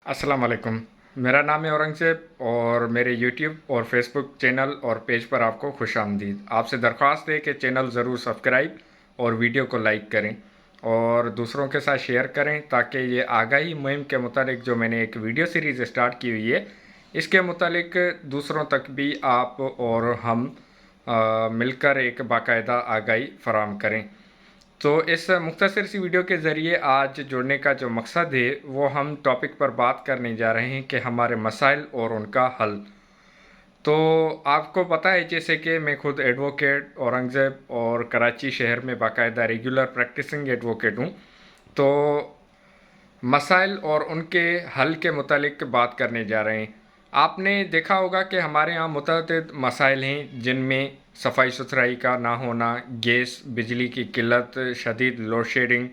अस्सलाम वालेकुम। मेरा नाम है औरंगज़ेब और मेरे यूट्यूब और फेसबुक चैनल और पेज पर आपको खुश आमदीद। आपसे दरख्वास्त है कि चैनल ज़रूर सब्सक्राइब और वीडियो को लाइक करें और दूसरों के साथ शेयर करें ताकि ये आगाही मुहिम के मुतालिक जो मैंने एक वीडियो सीरीज़ स्टार्ट की हुई है इसके मुतालिक दूसरों तक भी आप और हम मिलकर एक बाकायदा आगाही फराहम करें। तो इस मुख्तसर सी वीडियो के ज़रिए आज जुड़ने का जो मकसद है वो हम टॉपिक पर बात करने जा रहे हैं कि हमारे मसाइल और उनका हल। तो आपको पता है जैसे कि मैं खुद एडवोकेट औरंगज़ेब और कराची शहर में बाकायदा रेगुलर प्रैक्टिसिंग एडवोकेट हूँ। तो मसाइल और उनके हल के मुतालिक बात करने जा रहे हैं। आपने देखा होगा कि हमारे यहाँ मुतअद्दिद मसाइल हैं जिनमें सफाई सुथराई का ना होना, गैस बिजली की किल्लत, शदीद लोड शेडिंग,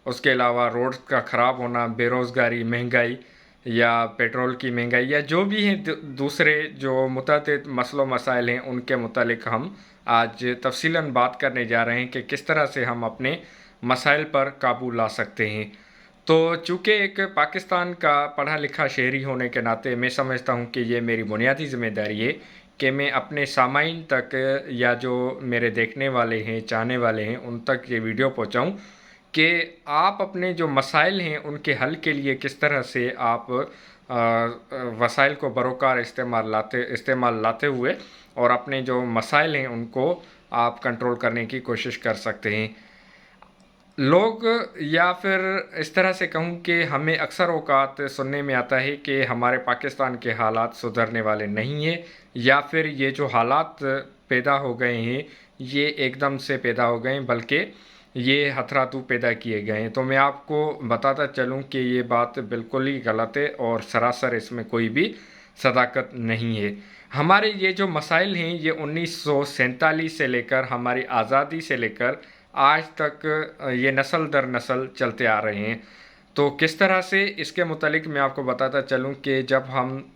उसके अलावा रोड्स का ख़राब होना, बेरोज़गारी, महंगाई या पेट्रोल की महंगाई या जो भी हैं दूसरे जो मुतअद्दिद मसलों मसाइल हैं उनके मुतालिक हम आज तफसीलन बात करने जा रहे हैं कि किस तरह से हम अपने मसाइल पर काबू ला सकते हैं। तो चूँकि एक पाकिस्तान का पढ़ा लिखा शहरी होने के नाते मैं समझता हूँ कि ये मेरी बुनियादी ज़िम्मेदारी है कि मैं अपने सामाईन तक या जो मेरे देखने वाले हैं, चाहने वाले हैं, उन तक ये वीडियो पहुँचाऊँ कि आप अपने जो मसाइल हैं उनके हल के लिए किस तरह से आप वसाइल को बरोकार इस्तेमाल लाते हुए और अपने जो मसाइल हैं उनको आप कंट्रोल करने की कोशिश कर सकते हैं। लोग या फिर इस तरह से कहूँ कि हमें अक्सर औक़ात सुनने में आता है कि हमारे पाकिस्तान के हालात सुधरने वाले नहीं हैं या फिर ये जो हालात पैदा हो गए हैं ये एकदम से पैदा हो गए हैं बल्कि ये हथरातू पैदा किए गए हैं। तो मैं आपको बताता चलूँ कि ये बात बिल्कुल ही गलत है और सरासर इसमें कोई भी सदाकत नहीं है। हमारे ये जो मसाइल हैं ये 1947 से लेकर हमारी आज़ादी से लेकर आज तक ये नस्ल दर नस्ल चलते आ रहे हैं। तो किस तरह से इसके मुतालिक मैं आपको बताता चलूँ कि जब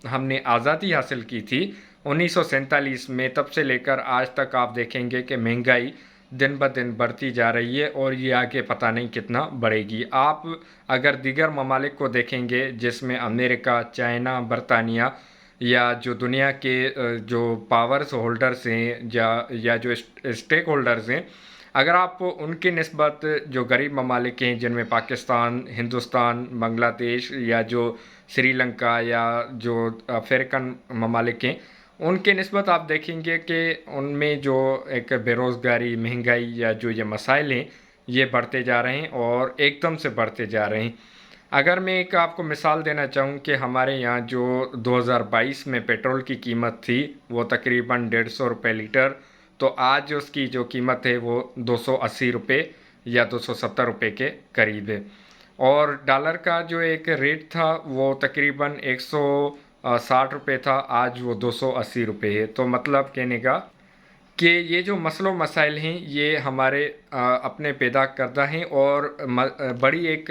हमने आज़ादी हासिल की थी 1947 में, तब से लेकर आज तक आप देखेंगे कि महंगाई दिन ब दिन बढ़ती जा रही है और ये आगे पता नहीं कितना बढ़ेगी। आप अगर दीगर ममालिक को देखेंगे जिसमें अमेरिका, चाइना, बरतानिया या जो दुनिया के जो पावर्स होल्डर्स हैं या जो स्टेक होल्डर्स हैं, अगर आप उनकी निस्बत जो गरीब ममालिक हैं जिनमें पाकिस्तान, हिंदुस्तान, बांग्लादेश या जो श्रीलंका या जो अफ्रीकन ममालिक हैं उनके निस्बत आप देखेंगे कि उनमें जो एक बेरोज़गारी, महंगाई या जो ये मसाइल हैं ये बढ़ते जा रहे हैं और एकदम से बढ़ते जा रहे हैं। अगर मैं एक आपको मिसाल देना चाहूँ कि हमारे यहाँ जो 2022 में पेट्रोल की कीमत थी वो तकरीबन 150 रुपये लीटर, तो आज उसकी जो कीमत है वो 280 रुपये या 270 रुपये के करीब है और डॉलर का जो एक रेट था वो तकरीबन 160 रुपये था, आज वो 280 रुपये है। तो मतलब कहने का कि ये जो मसलो मसाइल हैं ये हमारे अपने पैदा करदा हैं और बड़ी एक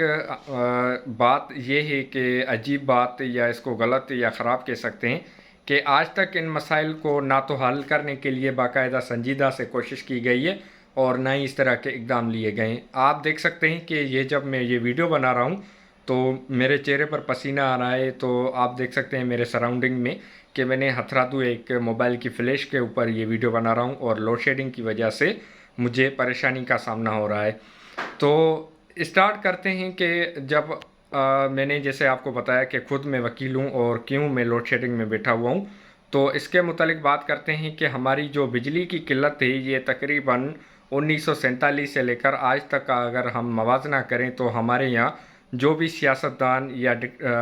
बात ये है कि अजीब बात या इसको गलत या ख़राब कह सकते हैं कि आज तक इन मसाइल को ना तो हल करने के लिए बाकायदा संजीदा से कोशिश की गई है और ना ही इस तरह के इक़दाम लिए गए हैं। आप देख सकते हैं कि ये जब मैं ये वीडियो बना रहा हूँ तो मेरे चेहरे पर पसीना आ रहा है, तो आप देख सकते हैं मेरे सराउंडिंग में कि मैंने हथरातू एक मोबाइल की फ्लैश के ऊपर ये वीडियो बना रहा हूँ और लोड शेडिंग की वजह से मुझे परेशानी का सामना हो रहा है। तो स्टार्ट करते हैं कि जब मैंने जैसे आपको बताया कि ख़ुद मैं वकील हूँ और क्यों मैं लोड शेडिंग में बैठा हुआ हूँ, तो इसके मुतालिक बात करते हैं कि हमारी जो बिजली की किल्लत है ये तकरीबन 1947 से लेकर आज तक का अगर हम मवाजना करें तो हमारे यहाँ जो भी सियासतदान या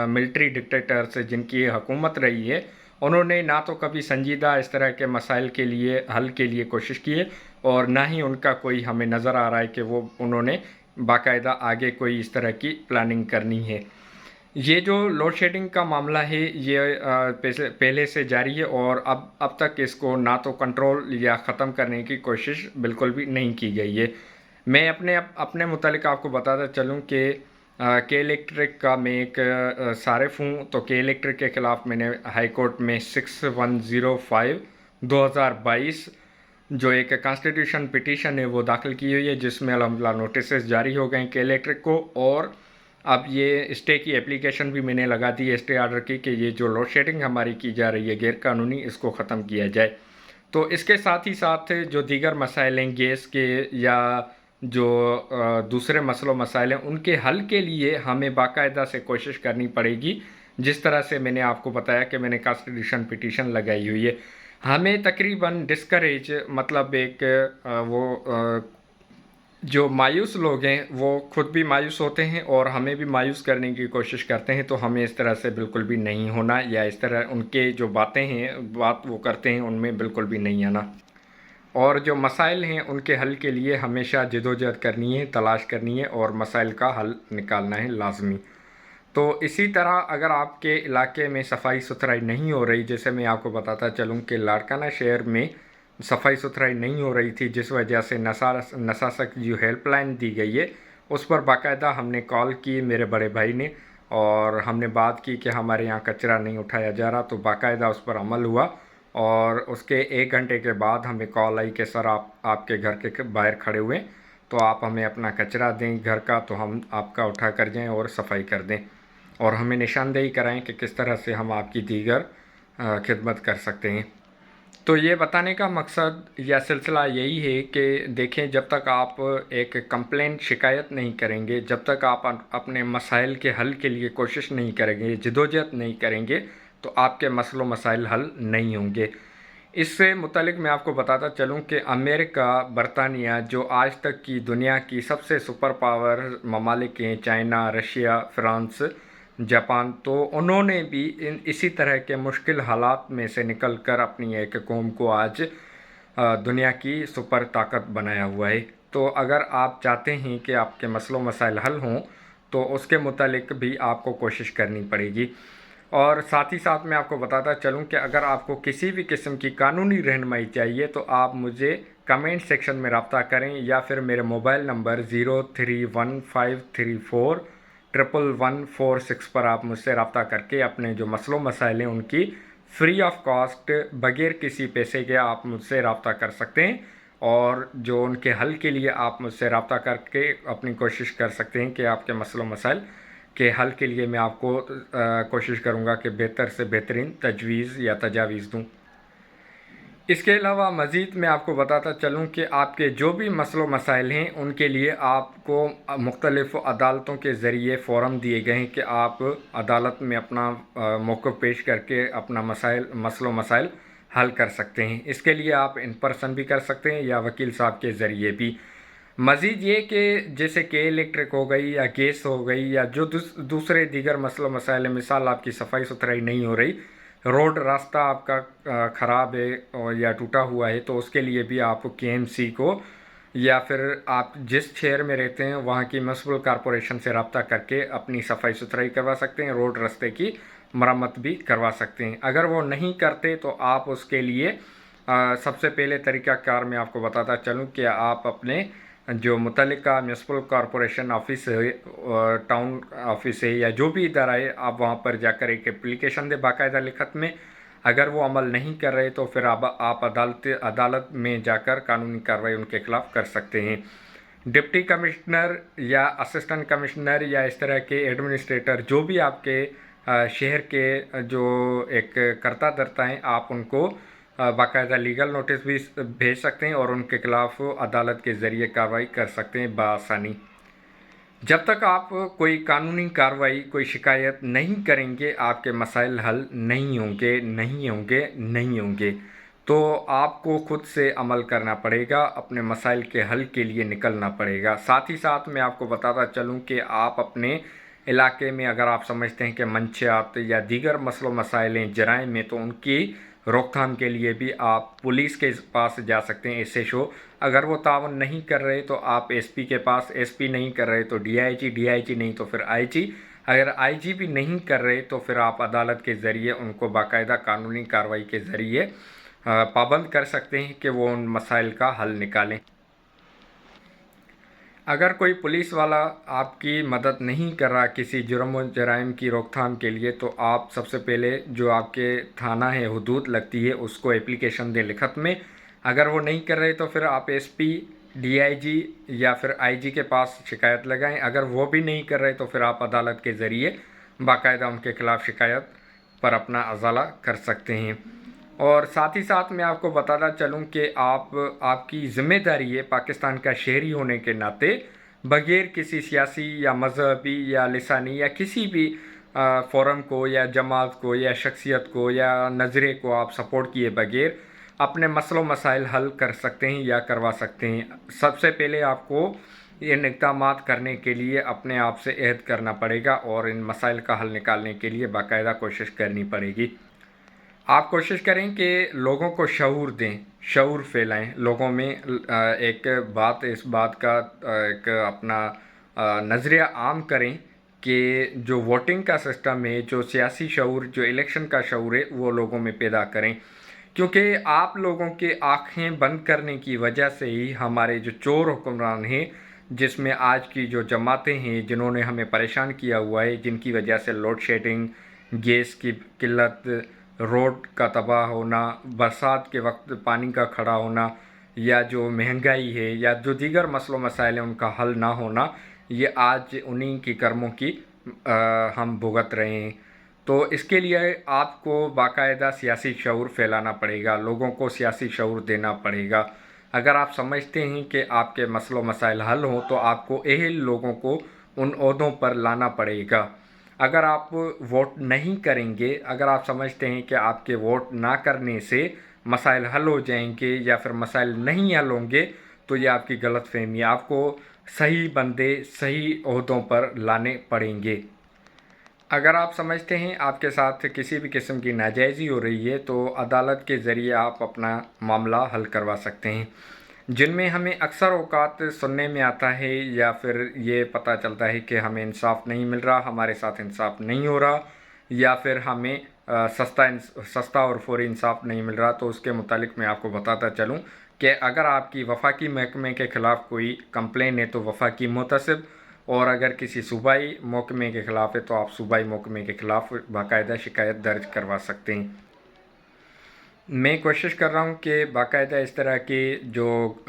मिलिट्री डिक्टेटर्स जिनकी हुकूमत रही है उन्होंने ना तो कभी संजीदा इस तरह के मसाइल के लिए हल के लिए कोशिश की है और ना ही उनका कोई हमें नज़र आ रहा है कि वो उन्होंने बाकायदा आगे कोई इस तरह की प्लानिंग करनी है। ये जो लोड शेडिंग का मामला है ये पहले से जारी है और अब तक इसको ना तो कंट्रोल या ख़त्म करने की कोशिश बिल्कुल भी नहीं की गई है। मैं अपने मुतालिक आपको बताता चलूँ कि के इलेक्ट्रिक का मैं एक सारिफ हूँ, तो के इलेक्ट्रिक के ख़िलाफ़ मैंने हाई कोर्ट में 6105/2022 जो एक कॉन्स्टिट्यूशन पिटीशन है वो दाखिल की हुई है जिसमें अल्हम्दुलिल्लाह नोटिस जारी हो गए के इलेक्ट्रिक को और اب یہ اسٹے کی اپلیکیشن بھی میں نے لگا دی ہے اسٹے آرڈر کی کہ یہ جو لوڈ شیڈنگ ہماری کی جا رہی ہے غیر قانونی، اس کو ختم کیا جائے۔ تو اس کے ساتھ ہی ساتھ جو دیگر مسائل ہیں گیس کے یا جو دوسرے مسئلوں مسائل ہیں، ان کے حل کے لیے ہمیں باقاعدہ سے کوشش کرنی پڑے گی۔ جس طرح سے میں نے آپ کو بتایا کہ میں نے کانسٹیٹیوشن پٹیشن لگائی ہوئی ہے، ہمیں تقریباً ڈسکریج مطلب ایک وہ جو مایوس لوگ ہیں وہ خود بھی مایوس ہوتے ہیں اور ہمیں بھی مایوس کرنے کی کوشش کرتے ہیں، تو ہمیں اس طرح سے بالکل بھی نہیں ہونا، یا اس طرح ان کے جو باتیں ہیں بات وہ کرتے ہیں ان میں بالکل بھی نہیں آنا، اور جو مسائل ہیں ان کے حل کے لیے ہمیشہ جدوجہد کرنی ہے، تلاش کرنی ہے اور مسائل کا حل نکالنا ہے لازمی۔ تو اسی طرح اگر آپ کے علاقے میں صفائی ستھرائی نہیں ہو رہی، جیسے میں آپ کو بتاتا چلوں کہ لاڑکانہ شہر میں صفائی ستھرائی نہیں ہو رہی تھی، جس وجہ سے نساسک جو ہیلپ لائن دی گئی ہے اس پر باقاعدہ ہم نے کال کی میرے بڑے بھائی نے، اور ہم نے بات کی کہ ہمارے یہاں کچرا نہیں اٹھایا جا رہا، تو باقاعدہ اس پر عمل ہوا، اور اس کے 1 گھنٹے کے بعد ہمیں کال آئی کہ سر آپ کے گھر کے باہر کھڑے ہوئے، تو آپ ہمیں اپنا کچرا دیں گھر کا، تو ہم آپ کا اٹھا کر جائیں اور صفائی کر دیں، اور ہمیں نشاندہی کرائیں کہ کس طرح سے ہم آپ کی دیگر خدمت کر سکتے ہیں۔ تو یہ بتانے کا مقصد یا سلسلہ یہی ہے کہ دیکھیں، جب تک آپ ایک کمپلین شکایت نہیں کریں گے، جب تک آپ اپنے مسائل کے حل کے لیے کوشش نہیں کریں گے، جدوجہد نہیں کریں گے، تو آپ کے مسئلہ و مسائل حل نہیں ہوں گے۔ اس سے متعلق میں آپ کو بتاتا چلوں کہ امریکہ، برطانیہ، جو آج تک کی دنیا کی سب سے سپر پاور ممالک ہیں، چائنا، رشیا، فرانس، جاپان، تو انہوں نے بھی اسی طرح کے مشکل حالات میں سے نکل کر اپنی ایک قوم کو آج دنیا کی سپر طاقت بنایا ہوا ہے۔ تو اگر آپ چاہتے ہیں کہ آپ کے مسئلہ و مسائل حل ہوں تو اس کے متعلق بھی آپ کو کوشش کرنی پڑے گی۔ اور ساتھ ہی ساتھ میں آپ کو بتاتا چلوں کہ اگر آپ کو کسی بھی قسم کی قانونی رہنمائی چاہیے تو آپ مجھے کمنٹ سیکشن میں رابطہ کریں، یا پھر میرے موبائل نمبر 0315341146 پر آپ مجھ سے رابطہ کر کے اپنے جو مسئلہ و مسائل ہیں ان کی فری آف کاسٹ بغیر کسی پیسے کے آپ مجھ سے رابطہ کر سکتے ہیں، اور جو ان کے حل کے لیے آپ مجھ سے رابطہ کر کے اپنی کوشش کر سکتے ہیں کہ آپ کے مسئلہ و مسائل کے حل کے لیے میں آپ کو کوشش کروں گا کہ بہتر سے بہترین تجویز یا تجاویز دوں۔ اس کے علاوہ مزید میں آپ کو بتاتا چلوں کہ آپ کے جو بھی مسئلہ و مسائل ہیں ان کے لیے آپ کو مختلف عدالتوں کے ذریعے فورم دیے گئے ہیں کہ آپ عدالت میں اپنا موقف پیش کر کے اپنا مسئلہ و مسائل حل کر سکتے ہیں۔ اس کے لیے آپ ان پرسن بھی کر سکتے ہیں یا وکیل صاحب کے ذریعے بھی۔ مزید یہ کہ جیسے کہ الیکٹرک ہو گئی یا گیس ہو گئی یا جو دوسرے دیگر مسئلہ مسائل، مثال آپ کی صفائی ستھرائی نہیں ہو رہی، روڈ راستہ آپ کا خراب ہے یا ٹوٹا ہوا ہے، تو اس کے لیے بھی آپ KMC کو یا پھر آپ جس شہر میں رہتے ہیں وہاں کی میونسپل کارپوریشن سے رابطہ کر کے اپنی صفائی ستھرائی کروا سکتے ہیں، روڈ راستے کی مرمت بھی کروا سکتے ہیں۔ اگر وہ نہیں کرتے تو آپ اس کے لیے سب سے پہلے طریقہ کار میں آپ کو بتاتا چلوں کہ آپ اپنے جو متعلقہ میونسپل کارپوریشن آفس ہے، ٹاؤن آفس ہے یا جو بھی ادارہ ہے، آپ وہاں پر جا کر ایک اپلیکیشن دیں باقاعدہ لکھت میں۔ اگر وہ عمل نہیں کر رہے تو پھر آپ عدالت میں جا کر قانونی کارروائی ان کے خلاف کر سکتے ہیں۔ ڈپٹی کمشنر یا اسسٹنٹ کمشنر یا اس طرح کے ایڈمنسٹریٹر جو بھی آپ کے شہر کے جو ایک کرتا دھرتا ہیں، آپ ان کو باقاعدہ لیگل نوٹس بھی بھیج سکتے ہیں اور ان کے خلاف عدالت کے ذریعے کارروائی کر سکتے ہیں بآسانی۔ جب تک آپ کوئی قانونی کارروائی، کوئی شکایت نہیں کریں گے، آپ کے مسائل حل نہیں ہوں گے، نہیں ہوں گے، نہیں ہوں گے۔ تو آپ کو خود سے عمل کرنا پڑے گا، اپنے مسائل کے حل کے لیے نکلنا پڑے گا۔ ساتھ ہی ساتھ میں آپ کو بتاتا چلوں کہ آپ اپنے علاقے میں اگر آپ سمجھتے ہیں کہ منشیات یا دیگر مسئلہ و مسائل ہیں، جرائم میں، تو ان کی روک تھام کے لیے بھی آپ پولیس کے پاس جا سکتے ہیں، SHO۔ اگر وہ تعاون نہیں کر رہے تو آپ SP کے پاس، SP نہیں کر رہے تو DIG نہیں تو پھر IG۔ اگر IG بھی نہیں کر رہے تو پھر آپ عدالت کے ذریعے ان کو باقاعدہ قانونی کارروائی کے ذریعے پابند کر سکتے ہیں کہ وہ ان مسائل کا حل نکالیں۔ اگر کوئی پولیس والا آپ کی مدد نہیں کر رہا کسی جرم و جرائم کی روک تھام کے لیے، تو آپ سب سے پہلے جو آپ کے تھانہ ہے، حدود لگتی ہے، اس کو اپلیکیشن دیں لکھت میں۔ اگر وہ نہیں کر رہے تو پھر آپ SP DIG या फिर IG के पास शिकायत लगाएं। अगर वो भी नहीं कर रहे तो फिर आप अदालत के ज़रिए बाकायदा उनके ख़िलाफ़ शिकायत पर अपना अज़ाला कर सकते हैं। और साथ ही साथ मैं आपको बताना चलूँ कि आपकी ज़िम्मेदारी है पाकिस्तान का शहरी होने के नाते बग़ैर किसी सियासी या मज़हबी या लिसानी या किसी भी फ़ोरम को या जमात को या शख्सियत को या नज़रे को आप सपोर्ट किए बग़ैर अपने मसलों मसाइल हल कर सकते हैं या करवा सकते हैं। सबसे पहले आपको इन इक़दामात करने के लिए अपने आप से अहद करना पड़ेगा और इन मसाइल का हल निकालने के लिए बाकायदा कोशिश करनी पड़ेगी। आप कोशिश करें कि लोगों को शऊर दें, शऊर फैलाएं लोगों में। इस बात का एक अपना नज़रिया आम करें कि जो वोटिंग का सिस्टम है, जो सियासी शऊर, जो इलेक्शन का शऊर है, वो लोगों में पैदा करें। क्योंकि आप लोगों के आँखें बंद करने की वजह से ही हमारे जो चोर हुक्मरान हैं, जिसमें आज की जो जमातें हैं जिन्होंने हमें परेशान किया हुआ है, जिनकी वजह से लोड शेडिंग, गैस की किल्लत, रोड का तबाह होना, बरसात के वक्त पानी का खड़ा होना, या जो महंगाई है या जो दीगर मसलों मसाइल हैं उनका हल ना होना, ये आज उन्हीं की कर्मों की हम भुगत रहे हैं। तो इसके लिए आपको बाकायदा सियासी शऊर फैलाना पड़ेगा, लोगों को सियासी शऊर देना पड़ेगा। अगर आप समझते हैं कि आपके मसलों मसाइल हल हों तो आपको अहल लोगों को उन ओहदों पर लाना पड़ेगा। अगर आप वोट नहीं करेंगे, अगर आप समझते हैं कि आपके वोट ना करने से मसाइल हल हो जाएंगे या फिर मसाइल नहीं हल होंगे, तो ये आपकी गलतफहमी है। आपको सही बंदे सही ओहदों पर लाने पड़ेंगे। अगर आप समझते हैं आपके साथ किसी भी किस्म की नाजायज़ी हो रही है तो अदालत के ज़रिए आप अपना मामला हल करवा सकते हैं, जिनमें हमें अक्सर औक़ात सुनने में आता है या फिर ये पता चलता है कि हमें इंसाफ नहीं मिल रहा, हमारे साथ इंसाफ नहीं हो रहा, या फिर हमें सस्ता और फौरी इंसाफ नहीं मिल रहा। तो उसके मुतालिक मैं आपको बताता चलूँ कि अगर आपकी वफाकी महकमे के ख़िलाफ़ कोई कंप्लेन है तो वफाकी मुहतसिब, और अगर किसी सूबाई महकमे के ख़िलाफ़ है तो आप सूबाई महकमे के ख़िलाफ़ बाकायदा शिकायत दर्ज करवा सकते हैं। मैं कोशिश कर रहा हूँ कि बाकायदा इस तरह की जो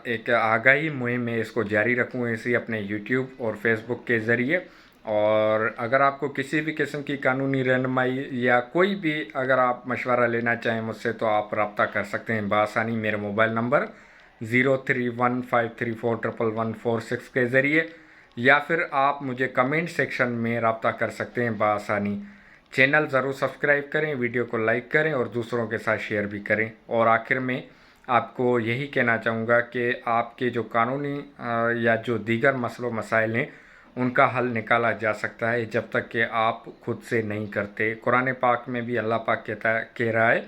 एक आगाही मुहिम है इसको जारी रखूँ इसी अपने यूट्यूब और फेसबुक के ज़रिए। और अगर आपको किसी भी किस्म की कानूनी रहनुमाई या कोई भी अगर आप मशवरा लेना चाहें मुझसे तो आप रब्ता कर सकते हैं बआसानी मेरे मोबाइल नंबर 0315341146 के ज़रिए, या फिर आप मुझे कमेंट सेक्शन में रब्ता कर सकते हैं बआसानी। चैनल ज़रूर सब्सक्राइब करें, वीडियो को लाइक करें और दूसरों के साथ शेयर भी करें। और आखिर में आपको यही कहना चाहूँगा कि आपके जो कानूनी या जो दीगर मसलों मसाइल हैं उनका हल निकाला जा सकता है जब तक कि आप खुद से नहीं करते। कुरान पाक में भी अल्लाह पाक कह रहा है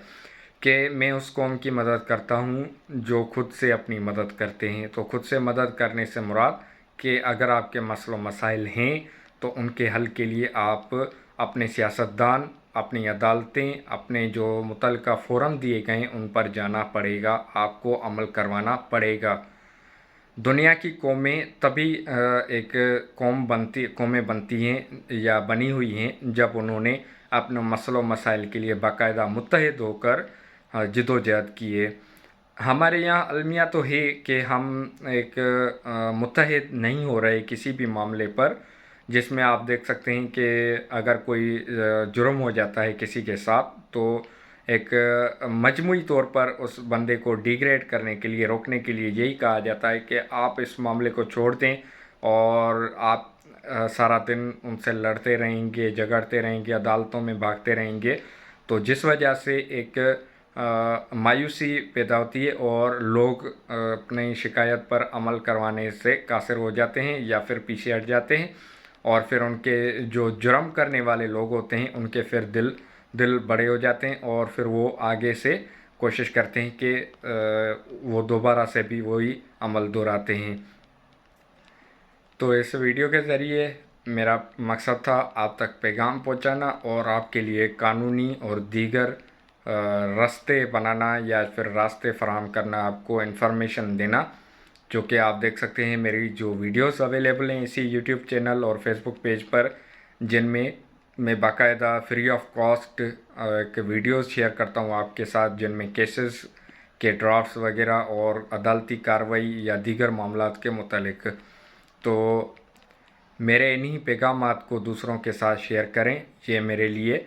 कि मैं उस कौम की मदद करता हूँ जो खुद से अपनी मदद करते हैं। तो खुद से मदद करने से मुराद कि अगर आपके मसलों मसाइल हैं तो उनके हल के लिए आप अपने सियासतदान, अपनी अदालतें, अपने जो मुतल्लिका फ़ोरम दिए गए उन पर जाना पड़ेगा, आपको अमल करवाना पड़ेगा। दुनिया की कौमें तभी एक कौमें बनती हैं या बनी हुई हैं जब उन्होंने अपने मसलों मसाइल के लिए बाकायदा मुत्तहिद होकर जद्दोजहद की है। हमारे यहाँ अलमिया तो है कि हम एक मुत्तहिद नहीं हो रहे किसी भी मामले पर, जिसमें आप देख सकते हैं कि अगर कोई जुर्म हो जाता है किसी के साथ तो एक मजमूई तौर पर उस बंदे को डिग्रेड करने के लिए, रोकने के लिए यही कहा जाता है कि आप इस मामले को छोड़ दें और आप सारा दिन उनसे लड़ते रहेंगे, झगड़ते रहेंगे, अदालतों में भागते रहेंगे। तो जिस वजह से एक मायूसी पैदा होती है और लोग अपनी शिकायत पर अमल करवाने से कासिर हो जाते हैं या फिर पीछे हट जाते हैं, और फिर उनके जो जुर्म करने वाले लोग होते हैं उनके फिर दिल बड़े हो जाते हैं और फिर वो आगे से कोशिश करते हैं कि वो दोबारा से भी वही अमल दोहराते हैं। तो इस वीडियो के ज़रिए मेरा मकसद था आप तक पैगाम पहुंचाना और आपके लिए कानूनी और दीगर रास्ते बनाना या फिर रास्ते फराहम करना, आपको इन्फॉर्मेशन देना। जो कि आप देख सकते हैं मेरी जो वीडियोस अवेलेबल हैं इसी यूट्यूब चैनल और फेसबुक पेज पर, जिनमें मैं बाकायदा फ्री ऑफ कॉस्ट एक वीडियोस शेयर करता हूं आपके साथ, जिनमें केसेस کے ڈرافٹس وغیرہ اور عدالتی کارروائی یا دیگر معاملات کے متعلق۔ تو میرے انہی پیغامات کو دوسروں کے ساتھ شیئر کریں، یہ میرے لیے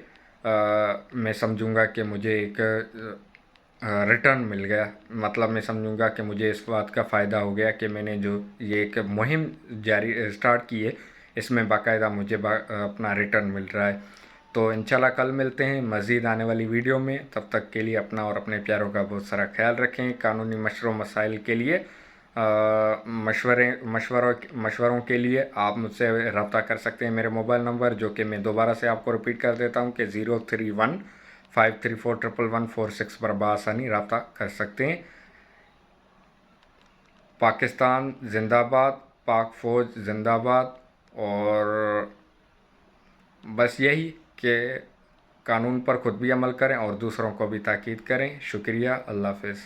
میں سمجھوں گا کہ مجھے ایک ریٹرن مل گیا، مطلب میں سمجھوں گا کہ مجھے اس بات کا فائدہ ہو گیا کہ میں نے جو یہ ایک مہم اسٹارٹ کی ہے، اس میں باقاعدہ مجھے اپنا ریٹرن مل رہا ہے۔ تو انشاءاللہ کل ملتے ہیں مزید آنے والی ویڈیو میں، تب تک کے لیے اپنا اور اپنے پیاروں کا بہت سارا خیال رکھیں۔ قانونی مشوروں مسائل کے لیے مشوروں کے لیے آپ مجھ سے رابطہ کر سکتے ہیں۔ میرے موبائل نمبر جو کہ میں دوبارہ سے آپ کو رپیٹ کر دیتا ہوں کہ 03153411446 پر بآسانی رابطہ کر سکتے ہیں۔ پاکستان زندہ باد، پاک فوج زندہ باد، اور بس یہی کہ قانون پر خود بھی عمل کریں اور دوسروں کو بھی تاکید کریں۔ شکریہ، اللہ حافظ۔